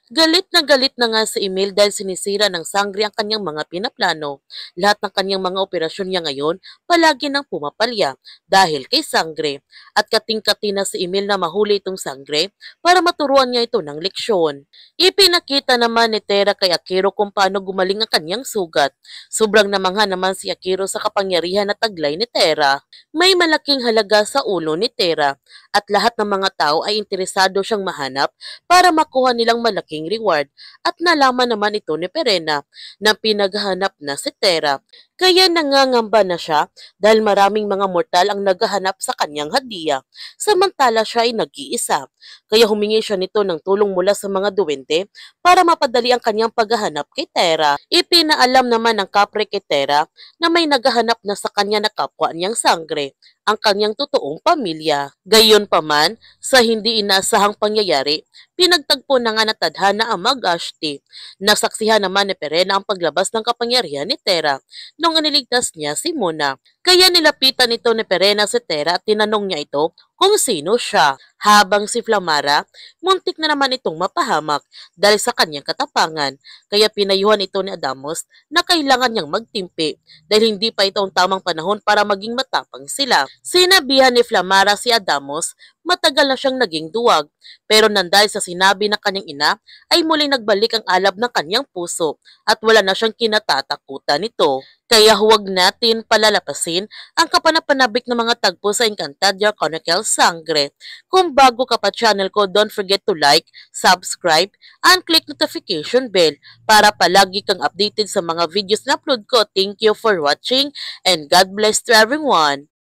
Galit na nga sa email dahil sinisira ng Sangre ang kanyang mga pinaplano. Lahat ng kanyang mga operasyon niya ngayon palagi nang pumapalya dahil kay Sangre. At kating-kati na sa email na mahuli itong Sangre para maturuan niya ito ng leksyon. Ipinakita naman ni Tera kay Akiro kung paano gumaling ang kanyang sugat. Sobrang namangha naman si Akiro sa kapangyarihan at taglay ni Tera. May malaking halaga sa ulo ni Tera at lahat ng mga tao ay interesado siyang mahanap para makuha nilang malaking reward at nalaman naman ito ni Perena na pinaghahanap na si Tera. Kaya nangangamba na siya dahil maraming mga mortal ang naghahanap sa kanyang hadiah, samantala siya ay nag-iisa. Kaya humingi siya nito ng tulong mula sa mga duwende para mapadali ang kanyang paghahanap kay Tera. Ipinaalam naman ng kapre kay Tera na may naghahanap na sa kanya na kapwa niyang Sangre, ang kanyang totoong pamilya. Gayunpaman, sa hindi inaasahang pangyayari, pinagtagpo na nga na tadhana ang Mag-Ashti. Nasaksihan naman ni Perena ang paglabas ng kapangyarihan ni Tera nung iniligtas niya si Mona. Kaya nilapitan nito ni Perena si Tera at tinanong niya ito kung sino siya. Habang si Flamara, muntik na naman itong mapahamak dahil sa kanyang katapangan. Kaya pinayuhan ito ni Adamos na kailangan niyang magtimpi dahil hindi pa ito ang tamang panahon para maging matapang sila. Sinabihan ni Flamara si Adamos matagal na siyang naging duwag, pero nandahil sa sinabi ng kanyang ina ay muling nagbalik ang alab ng kanyang puso at wala na siyang kinatatakutan nito. Kaya huwag natin palalapasin ang kapanapanabik ng mga tagpo sa Encantadia Chronicle Sangre. Kung bago ka pa channel ko, don't forget to like, subscribe, and click notification bell para palagi kang updated sa mga videos na upload ko. Thank you for watching and God bless to everyone!